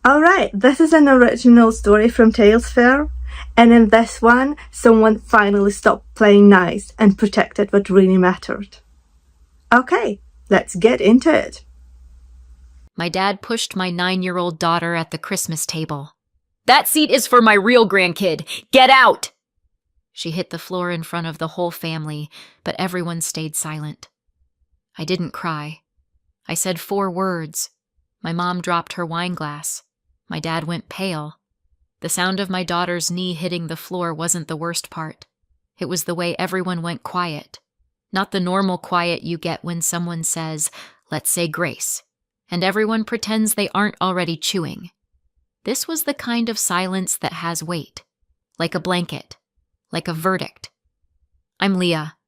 Alright, this is an original story from Tales Fair, and in this one, someone finally stopped playing nice and protected what really mattered. Okay, let's get into it. My dad pushed my 9-year-old daughter at the Christmas table. "That seat is for my real grandkid! Get out!" She hit the floor in front of the whole family, but everyone stayed silent. I didn't cry. I said 4 words. My mom dropped her wine glass. My dad went pale. The sound of my daughter's knee hitting the floor wasn't the worst part. It was the way everyone went quiet. Not the normal quiet you get when someone says, "Let's say grace," and everyone pretends they aren't already chewing. This was the kind of silence that has weight, like a blanket, like a verdict. I'm Leah.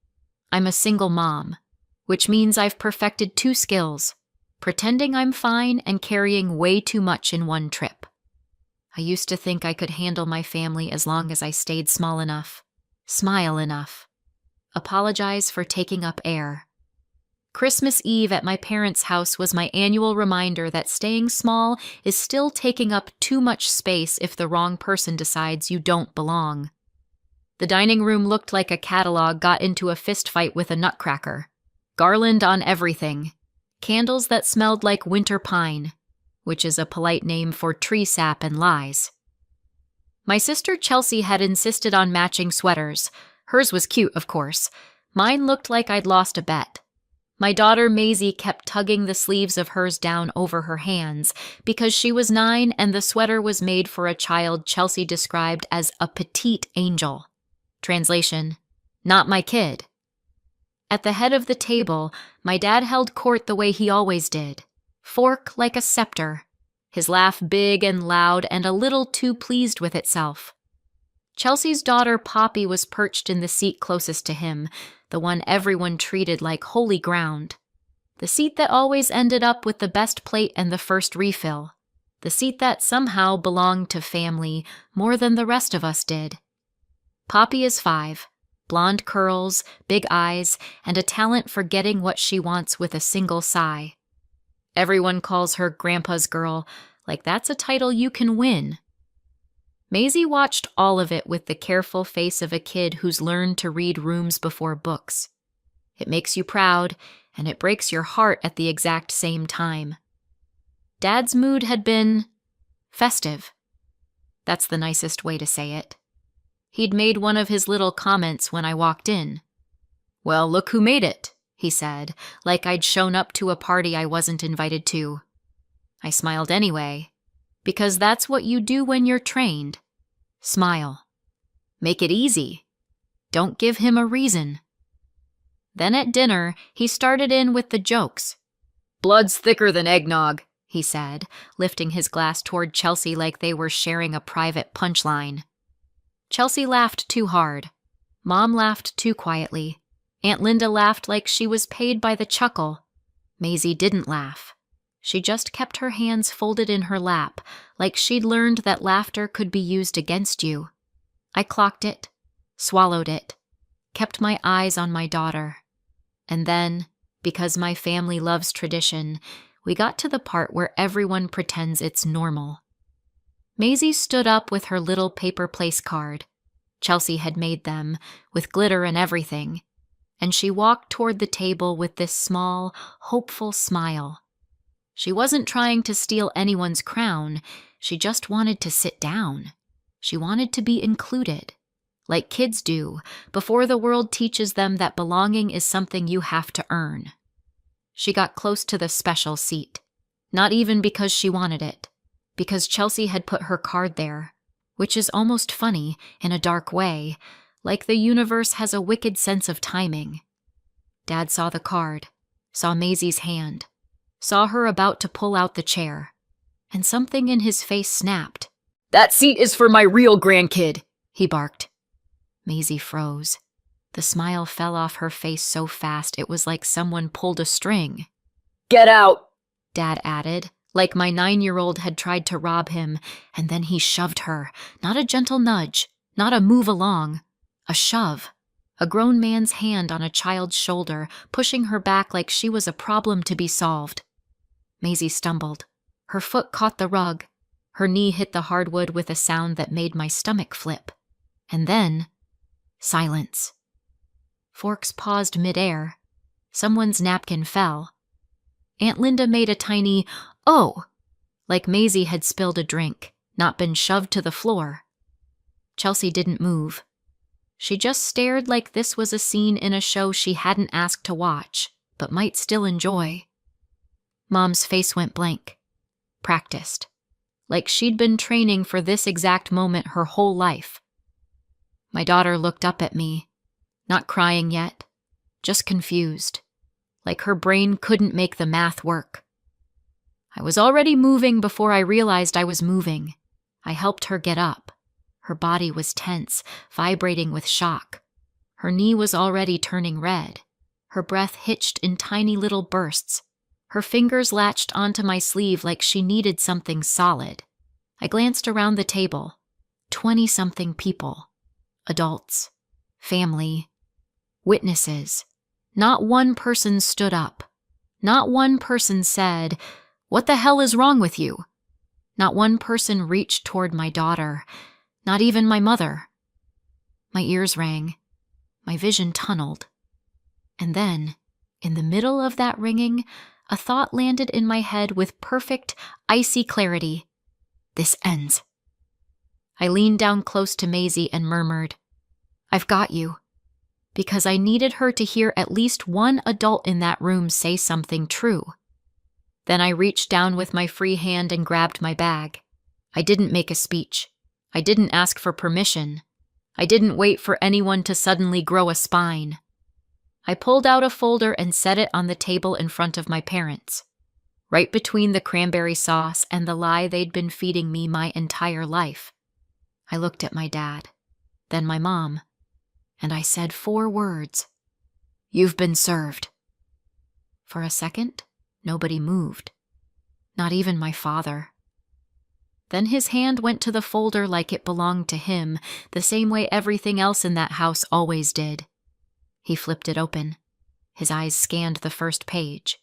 I'm a single mom, which means I've perfected 2 skills: pretending I'm fine and carrying way too much in one trip. I used to think I could handle my family as long as I stayed small enough, smile enough, apologize for taking up air. Christmas Eve at my parents' house was my annual reminder that staying small is still taking up too much space if the wrong person decides you don't belong. The dining room looked like a catalog got into a fistfight with a nutcracker. Garland on everything. Candles that smelled like winter pine, which is a polite name for tree sap and lies. My sister Chelsea had insisted on matching sweaters. Hers was cute, of course. Mine looked like I'd lost a bet. My daughter Maisie kept tugging the sleeves of hers down over her hands because she was 9 and the sweater was made for a child Chelsea described as a petite angel. Translation: not my kid. At the head of the table, my dad held court the way he always did. Fork like a scepter, his laugh big and loud and a little too pleased with itself. Chelsea's daughter Poppy was perched in the seat closest to him, the one everyone treated like holy ground. The seat that always ended up with the best plate and the first refill. The seat that somehow belonged to family more than the rest of us did. Poppy is 5, blonde curls, big eyes, and a talent for getting what she wants with a single sigh. Everyone calls her Grandpa's girl, like that's a title you can win. Maisie watched all of it with the careful face of a kid who's learned to read rooms before books. It makes you proud, and it breaks your heart at the exact same time. Dad's mood had been festive. That's the nicest way to say it. He'd made one of his little comments when I walked in. "Well, look who made it," he said, like I'd shown up to a party I wasn't invited to. I smiled anyway, because that's what you do when you're trained. Smile. Make it easy. Don't give him a reason. Then at dinner, he started in with the jokes. "Blood's thicker than eggnog," he said, lifting his glass toward Chelsea like they were sharing a private punchline. Chelsea laughed too hard. Mom laughed too quietly. Aunt Linda laughed like she was paid by the chuckle. Maisie didn't laugh. She just kept her hands folded in her lap, like she'd learned that laughter could be used against you. I clocked it, swallowed it, kept my eyes on my daughter. And then, because my family loves tradition, we got to the part where everyone pretends it's normal. Maisie stood up with her little paper place card. Chelsea had made them, with glitter and everything. And she walked toward the table with this small, hopeful smile. She wasn't trying to steal anyone's crown. She just wanted to sit down. She wanted to be included, like kids do, before the world teaches them that belonging is something you have to earn. She got close to the special seat, not even because she wanted it, because Chelsea had put her card there, which is almost funny in a dark way, like the universe has a wicked sense of timing. Dad saw the card, saw Maisie's hand, saw her about to pull out the chair, and something in his face snapped. "That seat is for my real grandkid," he barked. Maisie froze. The smile fell off her face so fast it was like someone pulled a string. "Get out," Dad added, like my 9-year-old had tried to rob him, and then he shoved her, not a gentle nudge, not a move along, a shove, a grown man's hand on a child's shoulder, pushing her back like she was a problem to be solved. Maisie stumbled. Her foot caught the rug. Her knee hit the hardwood with a sound that made my stomach flip. And then, silence. Forks paused midair. Someone's napkin fell. Aunt Linda made a tiny, "Oh!" like Maisie had spilled a drink, not been shoved to the floor. Chelsea didn't move. She just stared like this was a scene in a show she hadn't asked to watch, but might still enjoy. Mom's face went blank. Practiced. Like she'd been training for this exact moment her whole life. My daughter looked up at me, not crying yet, just confused, like her brain couldn't make the math work. I was already moving before I realized I was moving. I helped her get up. Her body was tense, vibrating with shock. Her knee was already turning red. Her breath hitched in tiny little bursts. Her fingers latched onto my sleeve like she needed something solid. I glanced around the table. 20-something people. Adults. Family. Witnesses. Not one person stood up. Not one person said, "What the hell is wrong with you?" Not one person reached toward my daughter. Not even my mother. My ears rang. My vision tunneled. And then, in the middle of that ringing, a thought landed in my head with perfect, icy clarity. This ends. I leaned down close to Maisie and murmured, "I've got you," because I needed her to hear at least one adult in that room say something true. Then I reached down with my free hand and grabbed my bag. I didn't make a speech. I didn't ask for permission. I didn't wait for anyone to suddenly grow a spine. I pulled out a folder and set it on the table in front of my parents, right between the cranberry sauce and the lie they'd been feeding me my entire life. I looked at my dad, then my mom, and I said 4 words. "You've been served." For a second, nobody moved. Not even my father. Then his hand went to the folder like it belonged to him, the same way everything else in that house always did. He flipped it open. His eyes scanned the first page.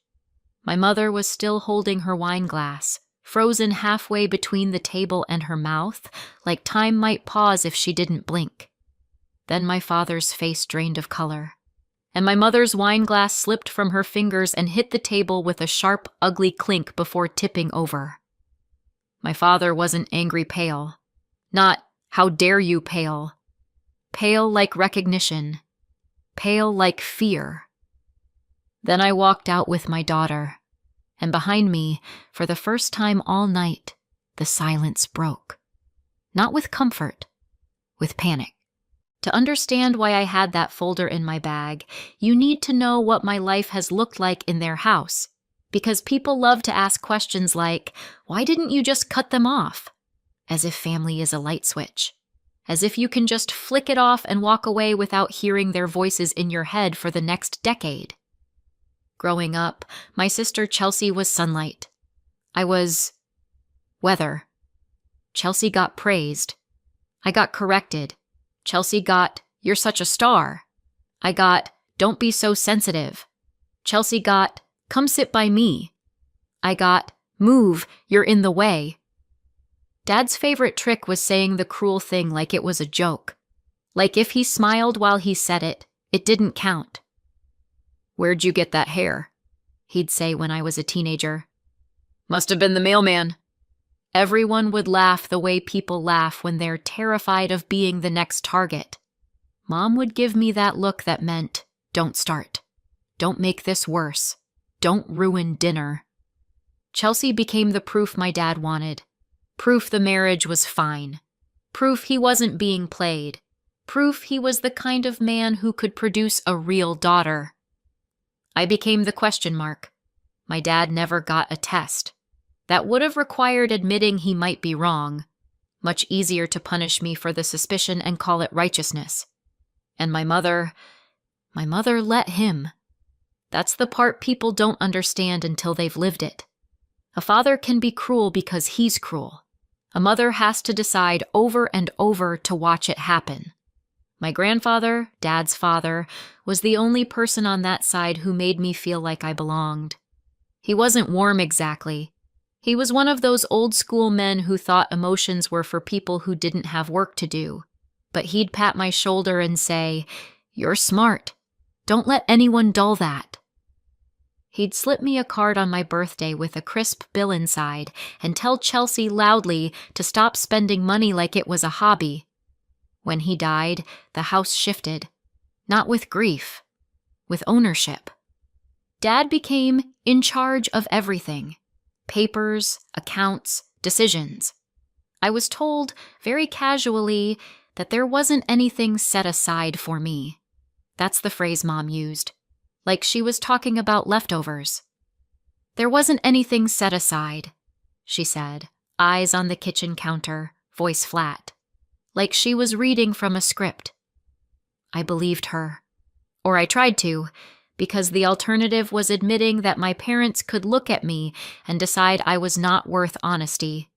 My mother was still holding her wine glass, frozen halfway between the table and her mouth, like time might pause if she didn't blink. Then my father's face drained of color, and my mother's wine glass slipped from her fingers and hit the table with a sharp, ugly clink before tipping over. My father wasn't angry pale. Not, "How dare you, pale." Pale like recognition. Pale like fear. Then I walked out with my daughter, and behind me, for the first time all night, the silence broke. Not with comfort, with panic. To understand why I had that folder in my bag, you need to know what my life has looked like in their house. Because people love to ask questions like, "Why didn't you just cut them off?" As if family is a light switch. As if you can just flick it off and walk away without hearing their voices in your head for the next decade. Growing up, my sister Chelsea was sunlight. I was weather. Chelsea got praised. I got corrected. Chelsea got, "You're such a star." I got, "Don't be so sensitive." Chelsea got, "Come sit by me." I got, "Move, you're in the way." Dad's favorite trick was saying the cruel thing like it was a joke. Like if he smiled while he said it, it didn't count. "Where'd you get that hair?" he'd say when I was a teenager. "Must have been the mailman." Everyone would laugh the way people laugh when they're terrified of being the next target. Mom would give me that look that meant, "Don't start. Don't make this worse. Don't ruin dinner." Chelsea became the proof my dad wanted. Proof the marriage was fine. Proof he wasn't being played. Proof he was the kind of man who could produce a real daughter. I became the question mark. My dad never got a test. That would have required admitting he might be wrong. Much easier to punish me for the suspicion and call it righteousness. And my mother let him. That's the part people don't understand until they've lived it. A father can be cruel because he's cruel. A mother has to decide over and over to watch it happen. My grandfather, Dad's father, was the only person on that side who made me feel like I belonged. He wasn't warm exactly. He was one of those old-school men who thought emotions were for people who didn't have work to do. But he'd pat my shoulder and say, "You're smart. Don't let anyone dull that." He'd slip me a card on my birthday with a crisp bill inside and tell Chelsea loudly to stop spending money like it was a hobby. When he died, the house shifted. Not with grief, with ownership. Dad became in charge of everything. Papers, accounts, decisions. I was told, very casually, that there wasn't anything set aside for me. That's the phrase Mom used, like she was talking about leftovers. There wasn't anything set aside, she said, eyes on the kitchen counter, voice flat, like she was reading from a script. I believed her. Or I tried to, because the alternative was admitting that my parents could look at me and decide I was not worth honesty.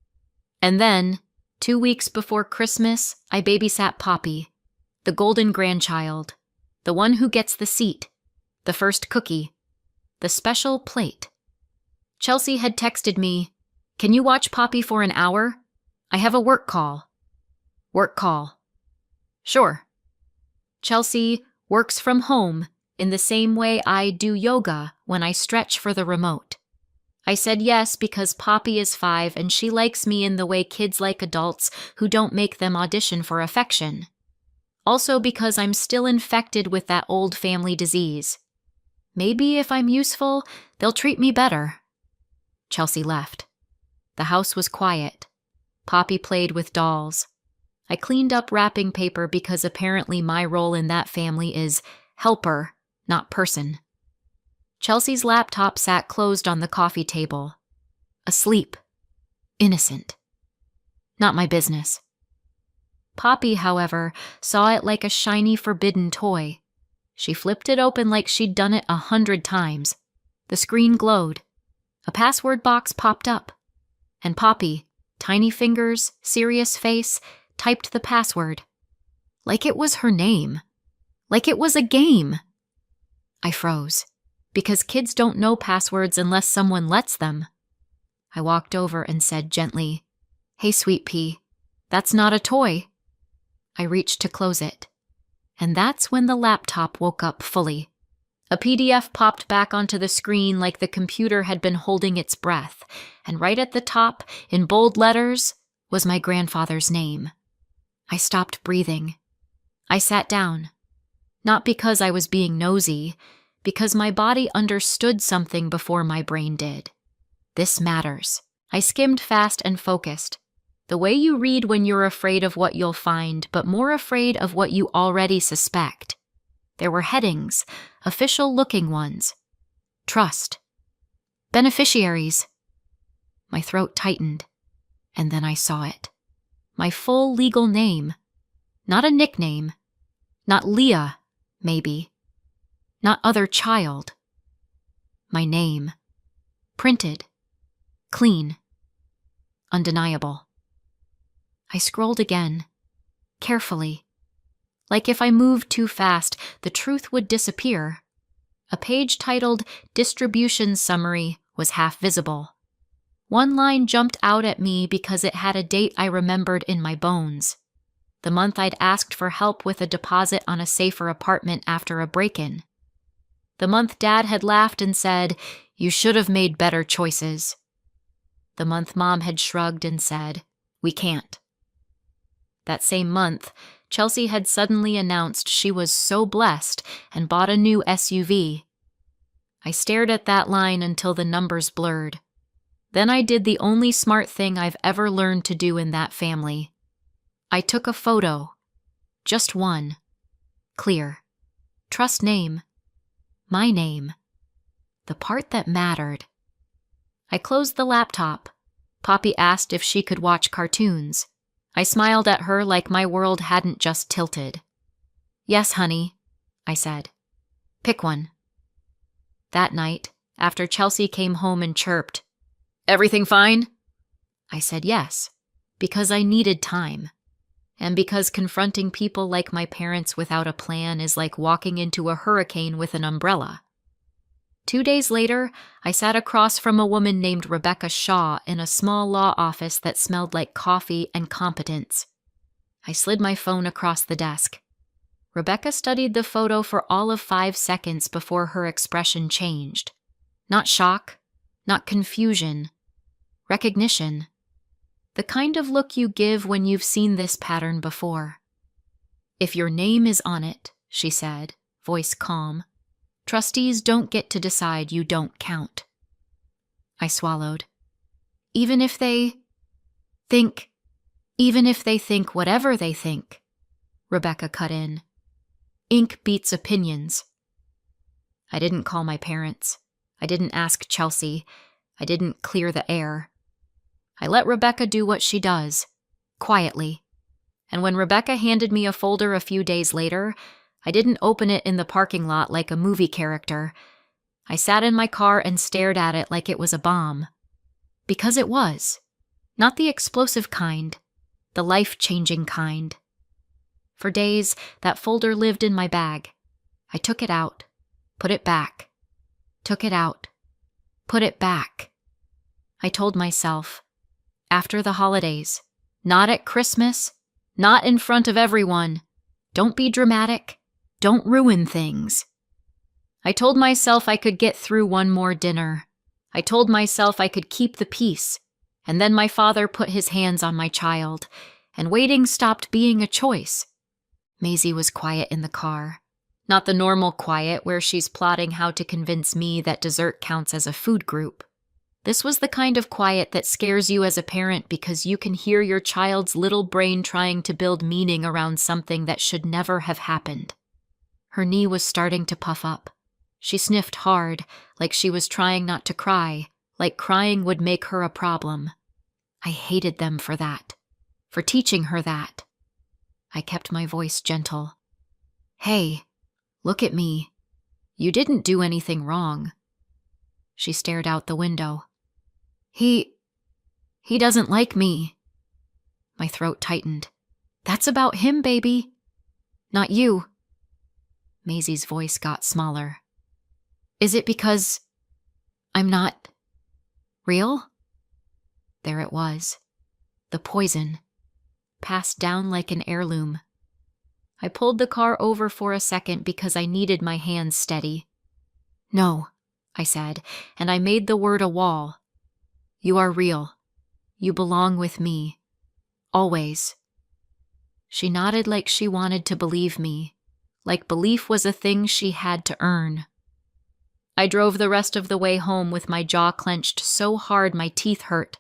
And then, 2 weeks before Christmas, I babysat Poppy, the golden grandchild, the one who gets the seat, the first cookie, the special plate. Chelsea had texted me, "Can you watch Poppy for an hour? I have a work call." Work call. Sure. Chelsea works from home in the same way I do yoga when I stretch for the remote. I said yes because Poppy is 5 and she likes me in the way kids like adults who don't make them audition for affection. Also because I'm still infected with that old family disease. Maybe if I'm useful, they'll treat me better. Chelsea left. The house was quiet. Poppy played with dolls. I cleaned up wrapping paper because apparently my role in that family is helper, not person. Chelsea's laptop sat closed on the coffee table. Asleep. Innocent. Not my business. Poppy, however, saw it like a shiny forbidden toy. She flipped it open like she'd done it 100 times. The screen glowed. A password box popped up. And Poppy, tiny fingers, serious face, typed the password. Like it was her name. Like it was a game. I froze, because kids don't know passwords unless someone lets them. I walked over and said gently, "Hey, sweet pea, that's not a toy." I reached to close it. And that's when the laptop woke up fully. A PDF popped back onto the screen like the computer had been holding its breath, and right at the top, in bold letters, was my grandfather's name. I stopped breathing. I sat down. Not because I was being nosy, because my body understood something before my brain did. This matters. I skimmed fast and focused. The way you read when you're afraid of what you'll find, but more afraid of what you already suspect. There were headings, official-looking ones. Trust. Beneficiaries. My throat tightened, and then I saw it. My full legal name. Not a nickname. Not Leah, maybe. Not other child. My name. Printed. Clean. Undeniable. I scrolled again. Carefully. Like if I moved too fast, the truth would disappear. A page titled Distribution Summary was half visible. One line jumped out at me because it had a date I remembered in my bones. The month I'd asked for help with a deposit on a safer apartment after a break-in. The month Dad had laughed and said, "You should have made better choices." The month Mom had shrugged and said, "We can't." That same month, Chelsea had suddenly announced she was so blessed and bought a new SUV. I stared at that line until the numbers blurred. Then I did the only smart thing I've ever learned to do in that family. I took a photo. Just one. Clear. Trust name. My name. The part that mattered. I closed the laptop. Poppy asked if she could watch cartoons. I smiled at her like my world hadn't just tilted. "Yes, honey," I said. "Pick one." That night, after Chelsea came home and chirped, "Everything fine?" I said yes, because I needed time. And because confronting people like my parents without a plan is like walking into a hurricane with an umbrella. 2 days later, I sat across from a woman named Rebecca Shaw in a small law office that smelled like coffee and competence. I slid my phone across the desk. Rebecca studied the photo for all of 5 seconds before her expression changed. Not shock, not confusion, recognition. The kind of look you give when you've seen this pattern before. "If your name is on it," she said, voice calm, "trustees don't get to decide you don't count." I swallowed. Even if they think whatever they think," Rebecca cut in. "Ink beats opinions." I didn't call my parents. I didn't ask Chelsea. I didn't clear the air. I let Rebecca do what she does, quietly. And when Rebecca handed me a folder a few days later, I didn't open it in the parking lot like a movie character. I sat in my car and stared at it like it was a bomb. Because it was. Not the explosive kind, the life-changing kind. For days, that folder lived in my bag. I took it out, put it back, took it out, put it back. I told myself, after the holidays, not at Christmas, not in front of everyone. Don't be dramatic. Don't ruin things. I told myself I could get through one more dinner. I told myself I could keep the peace. And then my father put his hands on my child, and waiting stopped being a choice. Maisie was quiet in the car. Not the normal quiet where she's plotting how to convince me that dessert counts as a food group. This was the kind of quiet that scares you as a parent because you can hear your child's little brain trying to build meaning around something that should never have happened. Her knee was starting to puff up. She sniffed hard, like she was trying not to cry, like crying would make her a problem. I hated them for that, for teaching her that. I kept my voice gentle. "Hey, look at me. You didn't do anything wrong." She stared out the window. He doesn't like me." My throat tightened. "That's about him, baby. Not you." Maisie's voice got smaller. "Is it because I'm not real?" There it was. The poison. Passed down like an heirloom. I pulled the car over for a second because I needed my hands steady. "No," I said, and I made the word a wall. "You are real. You belong with me. Always." She nodded like she wanted to believe me, like belief was a thing she had to earn. I drove the rest of the way home with my jaw clenched so hard my teeth hurt.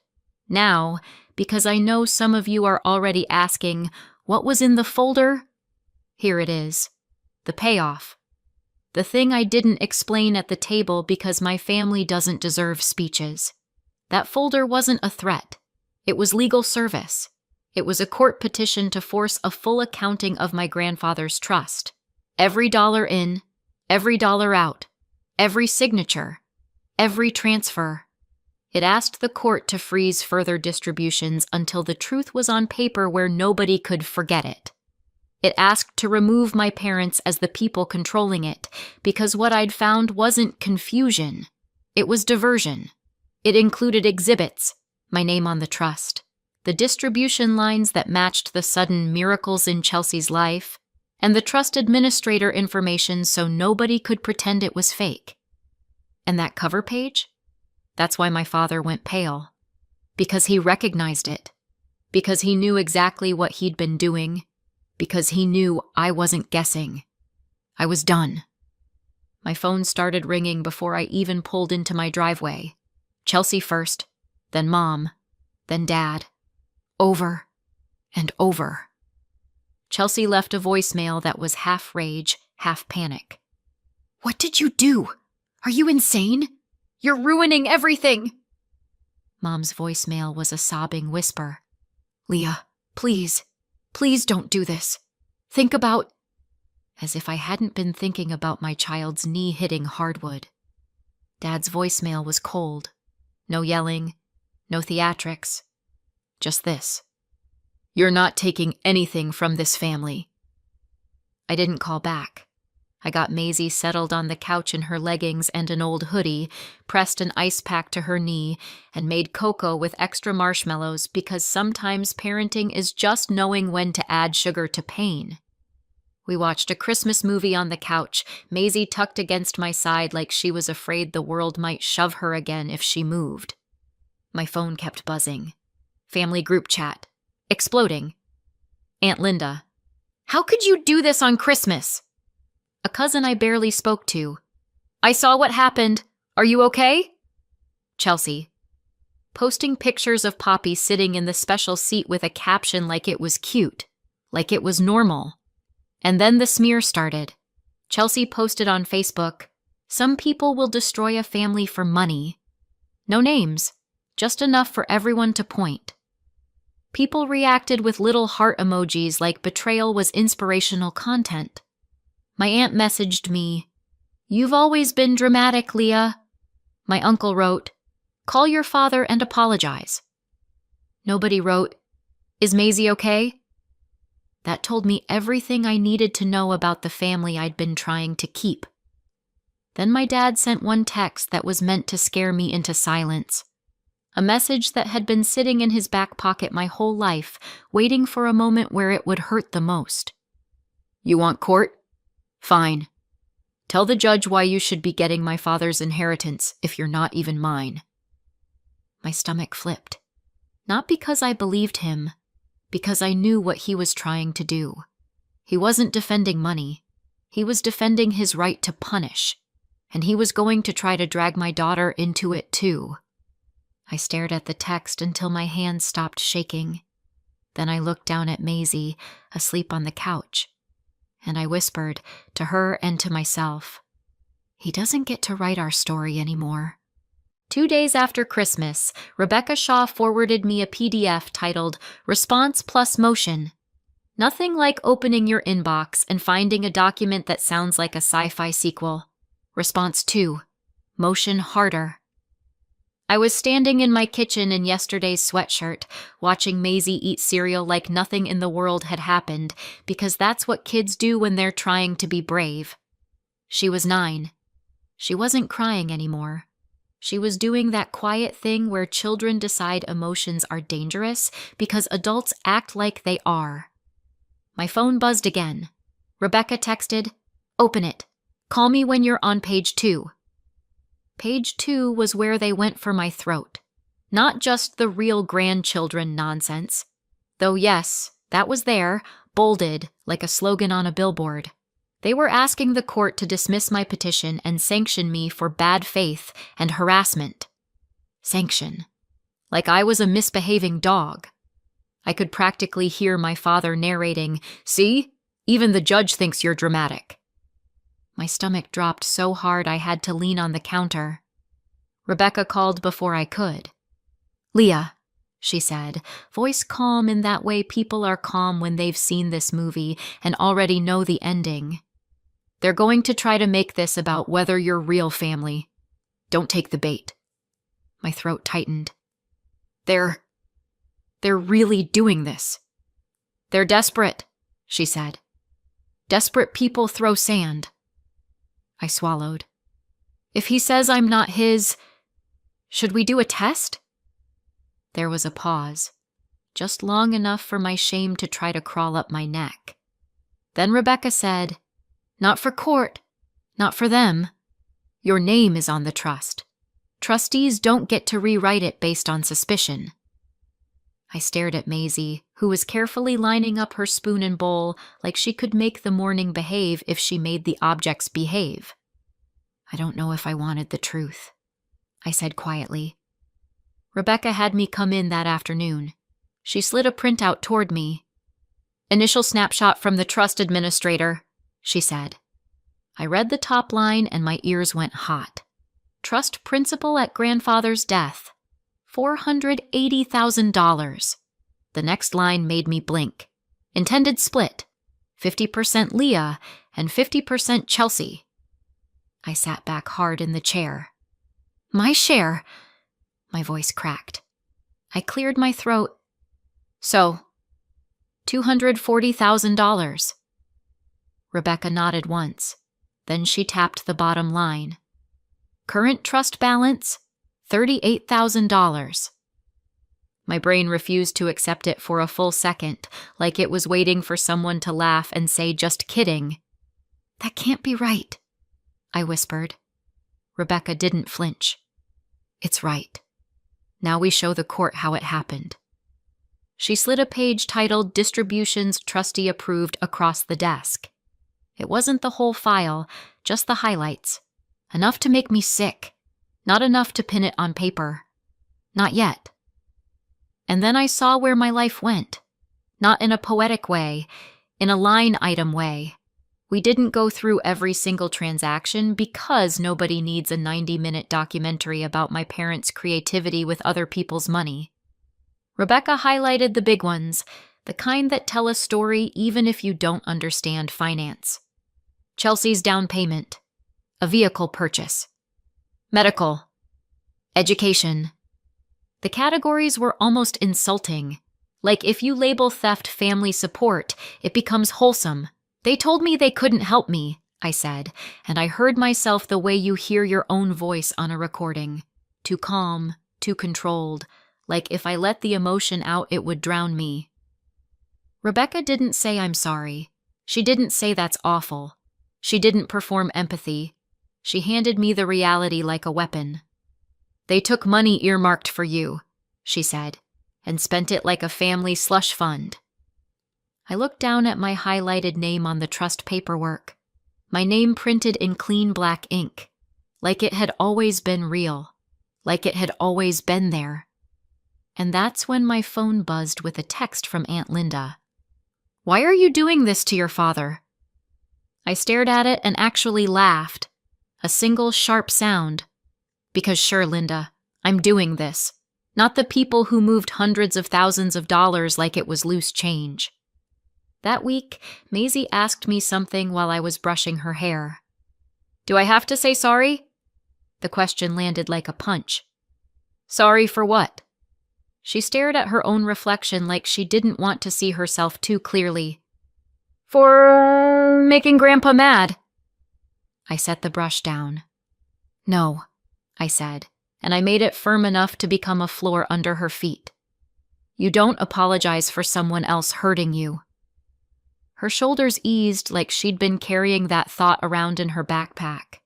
Now, because I know some of you are already asking, what was in the folder? Here it is. The payoff. The thing I didn't explain at the table because my family doesn't deserve speeches. That folder wasn't a threat. It was legal service. It was a court petition to force a full accounting of my grandfather's trust. Every dollar in, every dollar out, every signature, every transfer. It asked the court to freeze further distributions until the truth was on paper where nobody could forget it. It asked to remove my parents as the people controlling it, because what I'd found wasn't confusion. It was diversion. It included exhibits, my name on the trust, the distribution lines that matched the sudden miracles in Chelsea's life, and the trust administrator information so nobody could pretend it was fake. And that cover page? That's why my father went pale. Because he recognized it. Because he knew exactly what he'd been doing. Because he knew I wasn't guessing. I was done. My phone started ringing before I even pulled into my driveway. Chelsea first, then Mom, then Dad. Over and over. Chelsea left a voicemail that was half rage, half panic. "What did you do? Are you insane? You're ruining everything!" Mom's voicemail was a sobbing whisper. "Leah, please, please don't do this. Think about..." As if I hadn't been thinking about my child's knee hitting hardwood. Dad's voicemail was cold. No yelling, no theatrics. Just this. "You're not taking anything from this family." I didn't call back. I got Maisie settled on the couch in her leggings and an old hoodie, pressed an ice pack to her knee, and made cocoa with extra marshmallows because sometimes parenting is just knowing when to add sugar to pain. We watched a Christmas movie on the couch, Maisie tucked against my side like she was afraid the world might shove her again if she moved. My phone kept buzzing. Family group chat. Exploding. Aunt Linda. How could you do this on Christmas? A cousin I barely spoke to. I saw what happened. Are you okay? Chelsea. Posting pictures of Poppy sitting in the special seat with a caption like it was cute, like it was normal. And then the smear started. Chelsea posted on Facebook, "Some people will destroy a family for money." No names, just enough for everyone to point. People reacted with little heart emojis like betrayal was inspirational content. My aunt messaged me, "You've always been dramatic, Leah." My uncle wrote, "Call your father and apologize." Nobody wrote, "Is Maisie okay?" That told me everything I needed to know about the family I'd been trying to keep. Then my dad sent one text that was meant to scare me into silence. A message that had been sitting in his back pocket my whole life, waiting for a moment where it would hurt the most. "You want court? Fine. Tell the judge why you should be getting my father's inheritance if you're not even mine." My stomach flipped. Not because I believed him, because I knew what he was trying to do. He wasn't defending money. He was defending his right to punish, and he was going to try to drag my daughter into it too. I stared at the text until my hands stopped shaking. Then I looked down at Maisie, asleep on the couch, and I whispered to her and to myself, "He doesn't get to write our story anymore." 2 days after Christmas, Rebecca Shaw forwarded me a PDF titled Response Plus Motion. Nothing like opening your inbox and finding a document that sounds like a sci-fi sequel. Response 2. Motion harder. I was standing in my kitchen in yesterday's sweatshirt, watching Maisie eat cereal like nothing in the world had happened, because that's what kids do when they're trying to be brave. She was 9. She wasn't crying anymore. She was doing that quiet thing where children decide emotions are dangerous because adults act like they are. My phone buzzed again. Rebecca texted, "Open it. Call me when you're on page 2. Page 2 was where they went for my throat. Not just the real grandchildren nonsense. Though yes, that was there, bolded like a slogan on a billboard. They were asking the court to dismiss my petition and sanction me for bad faith and harassment. Sanction. Like I was a misbehaving dog. I could practically hear my father narrating, "See? Even the judge thinks you're dramatic." My stomach dropped so hard I had to lean on the counter. Rebecca called before I could. "Leah," she said, voice calm in that way people are calm when they've seen this movie and already know the ending. "They're going to try to make this about whether you're real family. Don't take the bait." My throat tightened. They're really doing this. "They're desperate," she said. "Desperate people throw sand." I swallowed. "If he says I'm not his, should we do a test?" There was a pause, just long enough for my shame to try to crawl up my neck. Then Rebecca said, "Not for court, not for them. Your name is on the trust. Trustees don't get to rewrite it based on suspicion." I stared at Maisie, who was carefully lining up her spoon and bowl like she could make the morning behave if she made the objects behave. "I don't know if I wanted the truth," I said quietly. Rebecca had me come in that afternoon. She slid a printout toward me. "Initial snapshot from the trust administrator," she said. I read the top line and my ears went hot. Trust principal at grandfather's death. $480,000. The next line made me blink. Intended split. 50% Leah and 50% Chelsea. I sat back hard in the chair. "My share," my voice cracked. I cleared my throat. "So, $240,000. Rebecca nodded once. Then she tapped the bottom line. Current trust balance, $38,000. My brain refused to accept it for a full second, like it was waiting for someone to laugh and say, "Just kidding." "That can't be right," I whispered. Rebecca didn't flinch. "It's right. Now we show the court how it happened." She slid a page titled "Distributions Trustee Approved" across the desk. It wasn't the whole file, just the highlights. Enough to make me sick. Not enough to pin it on paper. Not yet. And then I saw where my life went. Not in a poetic way, in a line item way. We didn't go through every single transaction because nobody needs a 90-minute documentary about my parents' creativity with other people's money. Rebecca highlighted the big ones, the kind that tell a story even if you don't understand finance. Chelsea's down payment, a vehicle purchase, medical, education. The categories were almost insulting. Like if you label theft family support, it becomes wholesome. "They told me they couldn't help me," I said, and I heard myself the way you hear your own voice on a recording. Too calm, too controlled, like if I let the emotion out it would drown me. Rebecca didn't say I'm sorry. She didn't say that's awful. She didn't perform empathy. She handed me the reality like a weapon. "They took money earmarked for you," she said, "and spent it like a family slush fund." I looked down at my highlighted name on the trust paperwork. My name printed in clean black ink, like it had always been real, like it had always been there. And that's when my phone buzzed with a text from Aunt Linda. "Why are you doing this to your father?" I stared at it and actually laughed. A single sharp sound. "Because sure, Linda, I'm doing this. Not the people who moved hundreds of thousands of dollars like it was loose change." That week, Maisie asked me something while I was brushing her hair. "Do I have to say sorry?" The question landed like a punch. "Sorry for what?" She stared at her own reflection like she didn't want to see herself too clearly. "For making Grandpa mad." I set the brush down. "No," I said, and I made it firm enough to become a floor under her feet. "You don't apologize for someone else hurting you." Her shoulders eased like she'd been carrying that thought around in her backpack.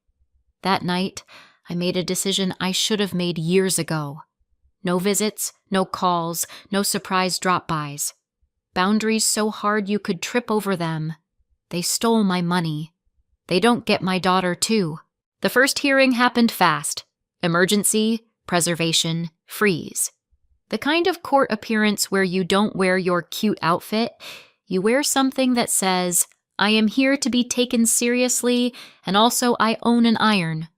That night, I made a decision I should have made years ago. No visits, no calls, no surprise drop-bys. Boundaries so hard you could trip over them. They stole my money. They don't get my daughter, too. The first hearing happened fast. Emergency, preservation, freeze. The kind of court appearance where you don't wear your cute outfit, you wear something that says, "I am here to be taken seriously, and also I own an iron."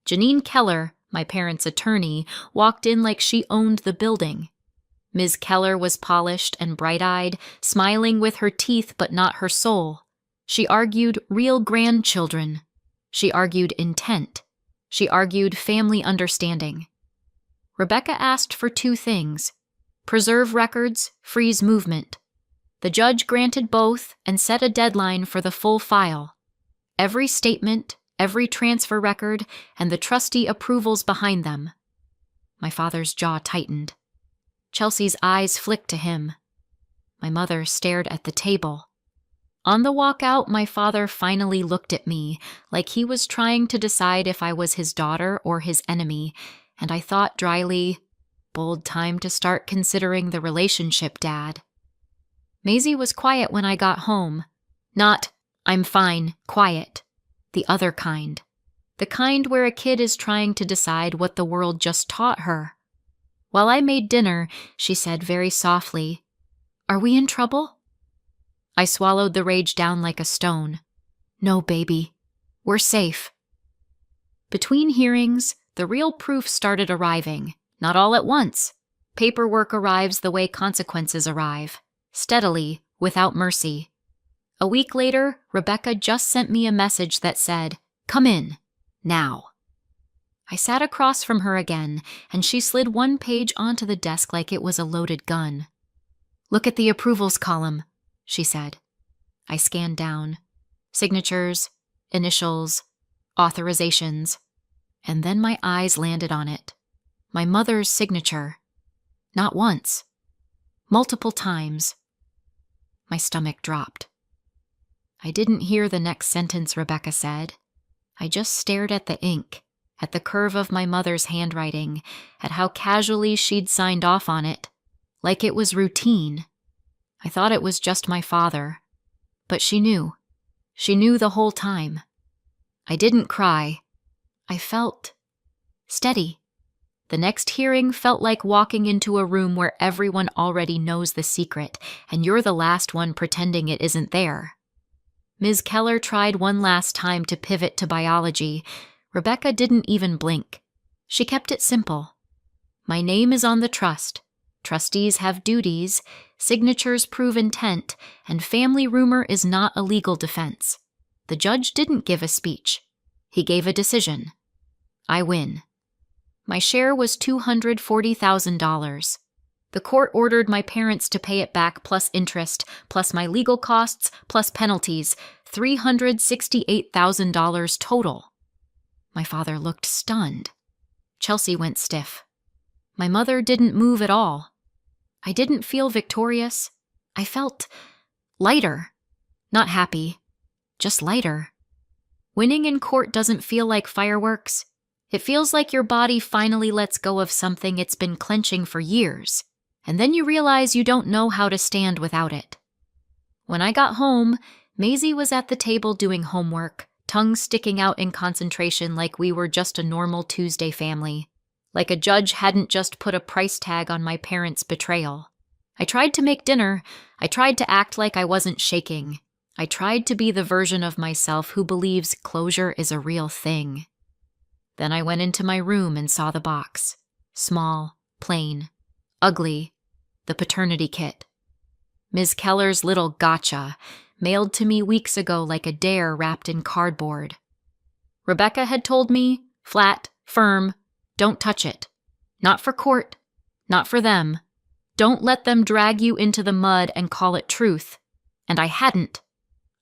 Janine Keller, my parents' attorney, walked in like she owned the building. Ms. Keller was polished and bright-eyed, smiling with her teeth but not her soul. She argued real grandchildren. She argued intent. She argued family understanding. Rebecca asked for two things: preserve records, freeze movement. The judge granted both and set a deadline for the full file. Every statement, every transfer record, and the trustee approvals behind them. My father's jaw tightened. Chelsea's eyes flicked to him. My mother stared at the table. On the walk out, my father finally looked at me, like he was trying to decide if I was his daughter or his enemy, and I thought dryly, "Bold time to start considering the relationship, Dad." Maisie was quiet when I got home. Not, "I'm fine," quiet. The other kind. The kind where a kid is trying to decide what the world just taught her. While I made dinner, she said very softly, "Are we in trouble?" I swallowed the rage down like a stone. "No, baby. We're safe." Between hearings, the real proof started arriving, not all at once. Paperwork arrives the way consequences arrive. Steadily, without mercy. A week later, Rebecca just sent me a message that said, "Come in, now." I sat across from her again, and she slid one page onto the desk like it was a loaded gun. "Look at the approvals column," she said. I scanned down. Signatures, initials, authorizations, and then my eyes landed on it. My mother's signature. Not once. Multiple times. My stomach dropped. I didn't hear the next sentence Rebecca said. I just stared at the ink, at the curve of my mother's handwriting, at how casually she'd signed off on it, like it was routine. I thought it was just my father, but she knew. She knew the whole time. I didn't cry. I felt steady. The next hearing felt like walking into a room where everyone already knows the secret, and you're the last one pretending it isn't there. Ms. Keller tried one last time to pivot to biology. Rebecca didn't even blink. She kept it simple. My name is on the trust. Trustees have duties, signatures prove intent, and family rumor is not a legal defense. The judge didn't give a speech. He gave a decision. I win. My share was $240,000. The court ordered my parents to pay it back plus interest, plus my legal costs, plus penalties, $368,000 total. My father looked stunned. Chelsea went stiff. My mother didn't move at all. I didn't feel victorious. I felt lighter. Not happy, just lighter. Winning in court doesn't feel like fireworks. It feels like your body finally lets go of something it's been clenching for years, and then you realize you don't know how to stand without it. When I got home, Maisie was at the table doing homework, tongue sticking out in concentration like we were just a normal Tuesday family, like a judge hadn't just put a price tag on my parents' betrayal. I tried to make dinner. I tried to act like I wasn't shaking. I tried to be the version of myself who believes closure is a real thing. Then I went into my room and saw the box. Small, plain, ugly, the paternity kit. Ms. Keller's little gotcha, mailed to me weeks ago like a dare wrapped in cardboard. Rebecca had told me, flat, firm, don't touch it. Not for court, not for them. Don't let them drag you into the mud and call it truth. And I hadn't.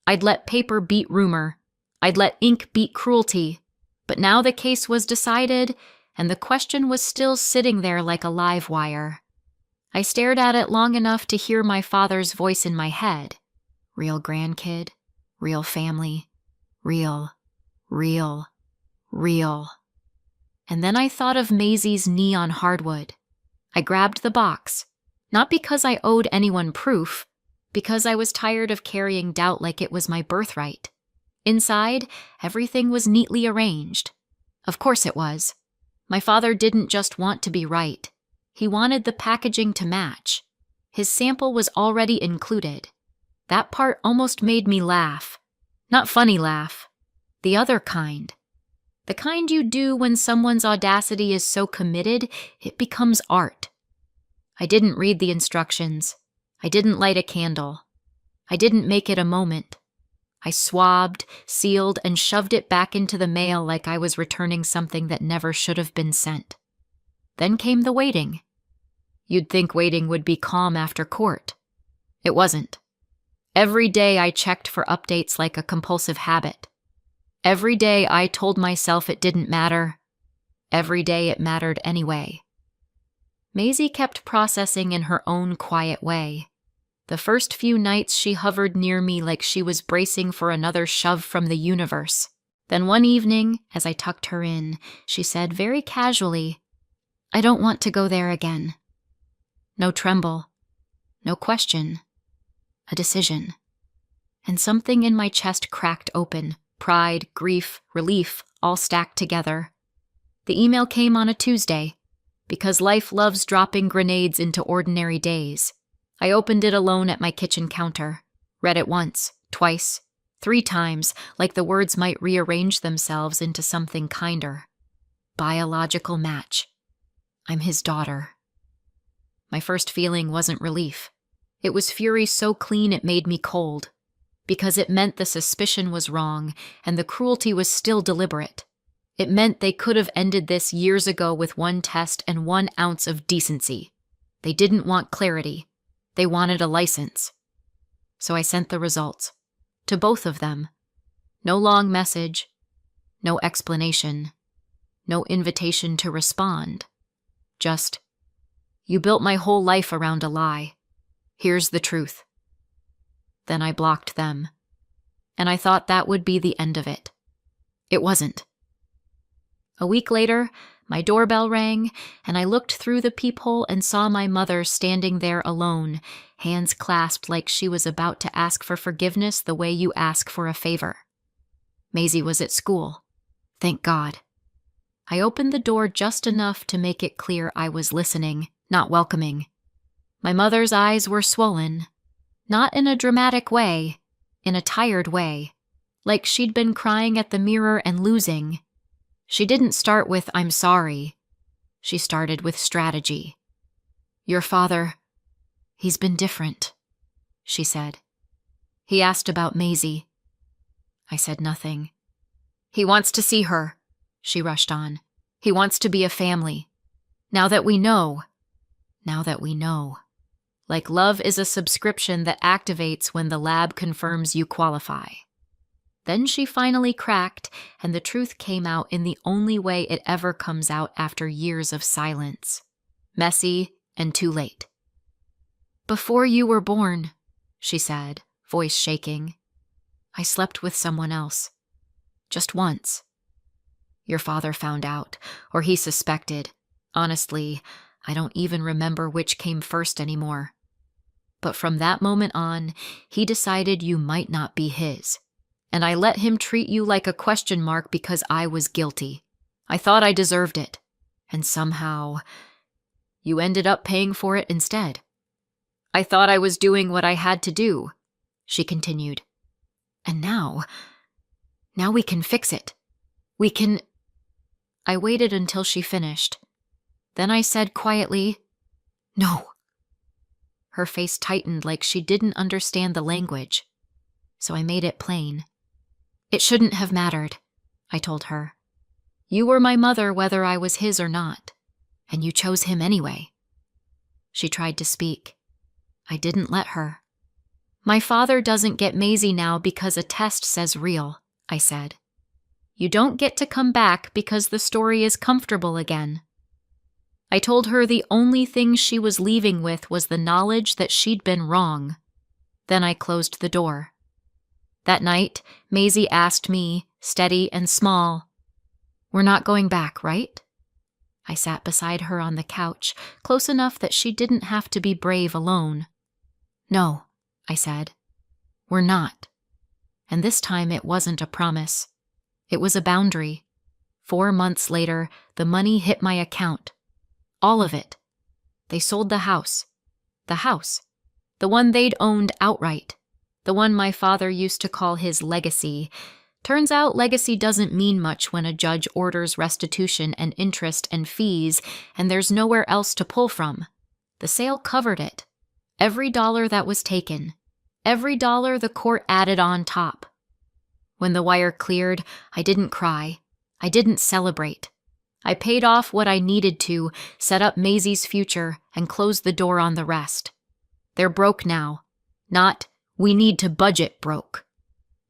I'd let paper beat rumor. I'd let ink beat cruelty. But now the case was decided, and the question was still sitting there like a live wire. I stared at it long enough to hear my father's voice in my head. Real grandkid, real family, real. And then I thought of Maisie's knee on hardwood. I grabbed the box, not because I owed anyone proof, because I was tired of carrying doubt like it was my birthright. Inside, everything was neatly arranged. Of course it was. My father didn't just want to be right. He wanted the packaging to match. His sample was already included. That part almost made me laugh. Not funny laugh. The other kind. The kind you do when someone's audacity is so committed, it becomes art. I didn't read the instructions. I didn't light a candle. I didn't make it a moment. I swabbed, sealed, and shoved it back into the mail like I was returning something that never should have been sent. Then came the waiting. You'd think waiting would be calm after court. It wasn't. Every day I checked for updates like a compulsive habit. Every day I told myself it didn't matter. Every day it mattered anyway. Maisie kept processing in her own quiet way. The first few nights she hovered near me like she was bracing for another shove from the universe. Then one evening, as I tucked her in, she said very casually, I don't want to go there again. No tremble. No question. A decision. And something in my chest cracked open. Pride, grief, relief, all stacked together. The email came on a Tuesday, because life loves dropping grenades into ordinary days. I opened it alone at my kitchen counter, read it once, twice, 3 times, like the words might rearrange themselves into something kinder. Biological match. I'm his daughter. My first feeling wasn't relief. It was fury so clean it made me cold, because it meant the suspicion was wrong and the cruelty was still deliberate. It meant they could have ended this years ago with 1 test and 1 ounce of decency. They didn't want clarity. They wanted a license. So I sent the results. To both of them. No long message, no explanation, no invitation to respond. Just, "You built my whole life around a lie. Here's the truth." Then I blocked them, and I thought that would be the end of it. It wasn't. A week later, my doorbell rang, and I looked through the peephole and saw my mother standing there alone, hands clasped like she was about to ask for forgiveness the way you ask for a favor. Maisie was at school. Thank God. I opened the door just enough to make it clear I was listening, not welcoming. My mother's eyes were swollen, not in a dramatic way, in a tired way, like she'd been crying at the mirror and losing. She didn't start with, "I'm sorry." She started with strategy. "Your father, he's been different," she said. "He asked about Maisie." I said nothing. "He wants to see her," she rushed on. "He wants to be a family. Now that we know. Like love is a subscription that activates when the lab confirms you qualify." Then she finally cracked, and the truth came out in the only way it ever comes out after years of silence. Messy and too late. "Before you were born," she said, voice shaking, "I slept with someone else. Just once. Your father found out, or he suspected. Honestly, I don't even remember which came first anymore. But from that moment on, he decided you might not be his. And I let him treat you like a question mark because I was guilty. I thought I deserved it. And somehow, you ended up paying for it instead. I thought I was doing what I had to do," she continued. "And now we can fix it. We can—" I waited until she finished. Then I said quietly, "No." Her face tightened like she didn't understand the language. So I made it plain. "It shouldn't have mattered," I told her. "You were my mother whether I was his or not, and you chose him anyway." She tried to speak. I didn't let her. "My father doesn't get Maisie now because a test says real," I said. "You don't get to come back because the story is comfortable again." I told her the only thing she was leaving with was the knowledge that she'd been wrong. Then I closed the door. That night, Maisie asked me, steady and small, "We're not going back, right?" I sat beside her on the couch, close enough that she didn't have to be brave alone. "No," I said. "We're not." And this time it wasn't a promise. It was a boundary. 4 months later, the money hit my account. All of it. They sold the house. The house. The one they'd owned outright. The one my father used to call his legacy. Turns out legacy doesn't mean much when a judge orders restitution and interest and fees, and there's nowhere else to pull from. The sale covered it. Every dollar that was taken. Every dollar the court added on top. When the wire cleared, I didn't cry. I didn't celebrate. I paid off what I needed to, set up Maisie's future, and closed the door on the rest. They're broke now. Not, we need to budget broke.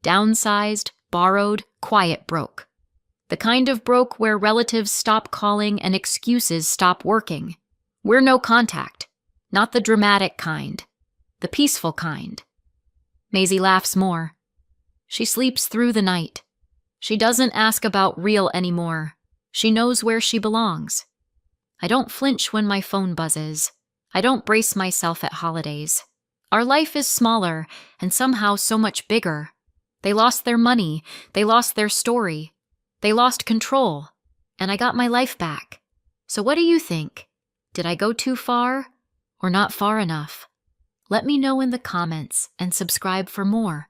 Downsized, borrowed, quiet broke. The kind of broke where relatives stop calling and excuses stop working. We're no contact. Not the dramatic kind. The peaceful kind. Maisie laughs more. She sleeps through the night. She doesn't ask about real anymore. She knows where she belongs. I don't flinch when my phone buzzes. I don't brace myself at holidays. Our life is smaller and somehow so much bigger. They lost their money. They lost their story. They lost control. And I got my life back. So what do you think? Did I go too far or not far enough? Let me know in the comments and subscribe for more.